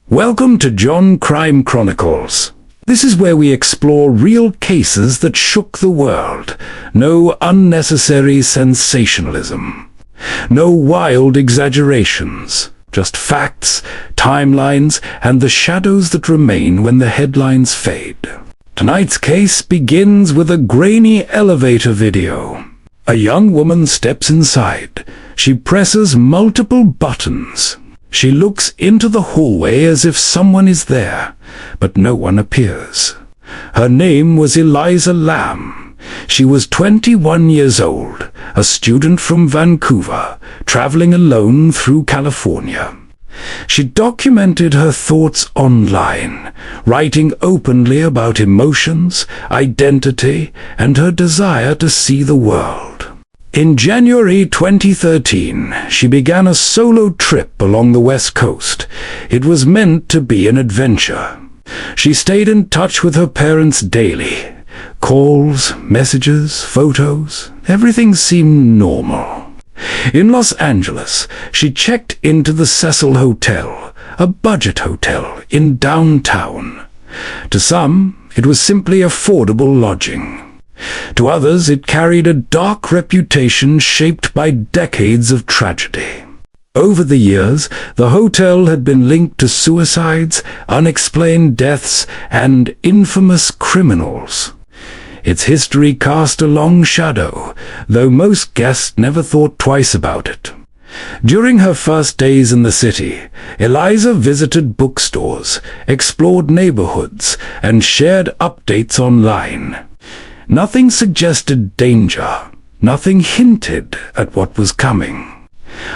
Welcome to Jhon Crime Chronicles. This is where we explore real cases that shook the world. No unnecessary sensationalism. No wild exaggerations. Just facts, timelines, and the shadows that remain when the headlines fade. Tonight's case begins with a grainy elevator video. A young woman steps inside. She presses multiple buttons. She looks into the hallway as if someone is there, but no one appears. Her name was Elisa Lam. She was 21 years old, a student from Vancouver, traveling alone through California. She documented her thoughts online, writing openly about emotions, identity, and her desire to see the world. In January 2013, she began a solo trip along the West Coast. It was meant to be an adventure. She stayed in touch with her parents daily. Calls, messages, photos, everything seemed normal. In Los Angeles, she checked into the Cecil Hotel, a budget hotel in downtown. To some, it was simply affordable lodging. To others, it carried a dark reputation shaped by decades of tragedy. Over the years, the hotel had been linked to suicides, unexplained deaths, and infamous criminals. Its history cast a long shadow, though most guests never thought twice about it. During her first days in the city, Elisa visited bookstores, explored neighborhoods, and shared updates online. Nothing suggested danger. Nothing hinted at what was coming.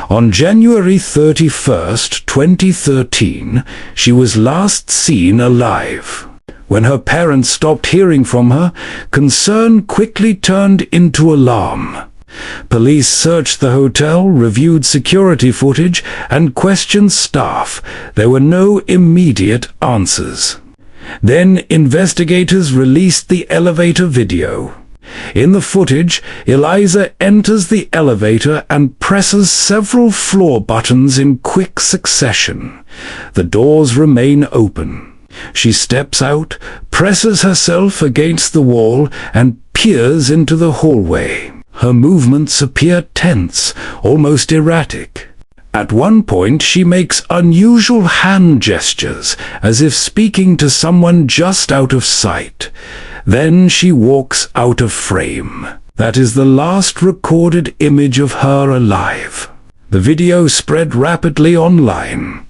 On January 31st, 2013, she was last seen alive. When her parents stopped hearing from her, concern quickly turned into alarm. Police searched the hotel, reviewed security footage, and questioned staff. There were no immediate answers. Then investigators released the elevator video. In the footage, Elisa enters the elevator and presses several floor buttons in quick succession. The doors remain open. She steps out, presses herself against the wall, and peers into the hallway. Her movements appear tense, almost erratic. At one point, she makes unusual hand gestures, as if speaking to someone just out of sight. Then she walks out of frame. That is the last recorded image of her alive. The video spread rapidly online.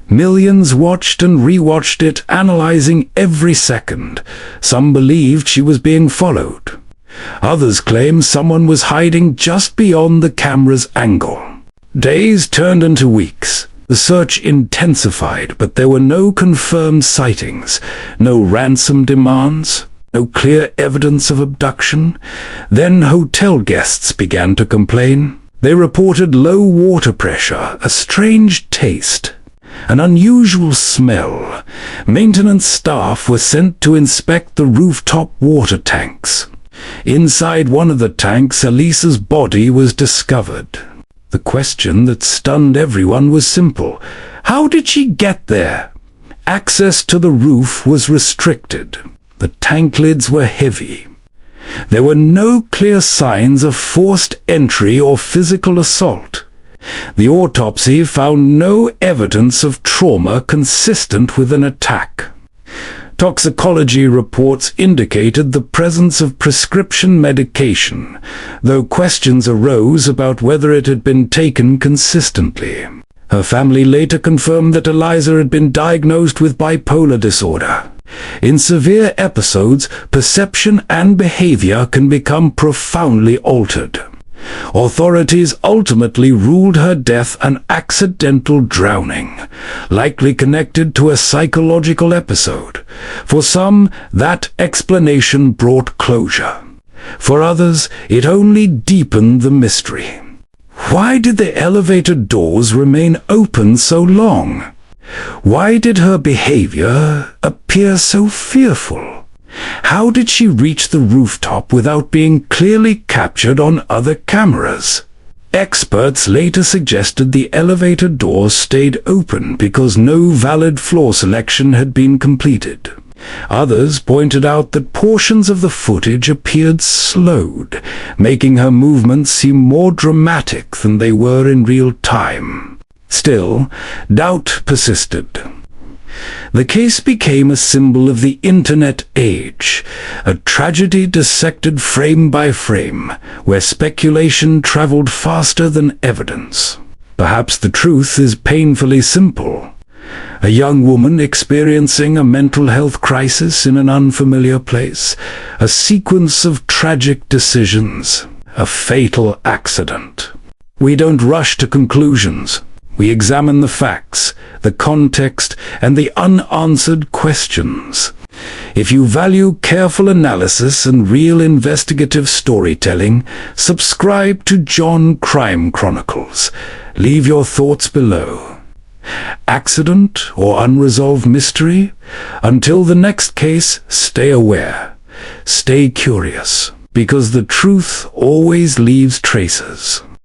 Millions watched and rewatched it, analyzing every second. Some believed she was being followed. Others claimed someone was hiding just beyond the camera's angle. Days turned into weeks. The search intensified, but there were no confirmed sightings, no ransom demands, no clear evidence of abduction. Then hotel guests began to complain. They reported low water pressure, a strange taste, an unusual smell. Maintenance staff were sent to inspect the rooftop water tanks. Inside one of the tanks, Elisa's body was discovered. The question that stunned everyone was simple. How did she get there? Access to the roof was restricted. The tank lids were heavy. There were no clear signs of forced entry or physical assault. The autopsy found no evidence of trauma consistent with an attack. Toxicology reports indicated the presence of prescription medication, though questions arose about whether it had been taken consistently. Her family later confirmed that Elisa had been diagnosed with bipolar disorder. In severe episodes, perception and behavior can become profoundly altered. Authorities ultimately ruled her death an accidental drowning, likely connected to a psychological episode. For some, that explanation brought closure. For others, it only deepened the mystery. Why did the elevator doors remain open so long? Why did her behavior appear so fearful? How did she reach the rooftop without being clearly captured on other cameras? Experts later suggested the elevator doors stayed open because no valid floor selection had been completed. Others pointed out that portions of the footage appeared slowed, making her movements seem more dramatic than they were in real time. Still, doubt persisted. The case became a symbol of the internet age, a tragedy dissected frame by frame, where speculation traveled faster than evidence. Perhaps the truth is painfully simple. A young woman experiencing a mental health crisis in an unfamiliar place, a sequence of tragic decisions, a fatal accident. We don't rush to conclusions. We examine the facts, the context, and the unanswered questions. If you value careful analysis and real investigative storytelling, subscribe to Jhon Crime Chronicles. Leave your thoughts below. Accident or unresolved mystery? Until the next case, stay aware. Stay curious, because the truth always leaves traces.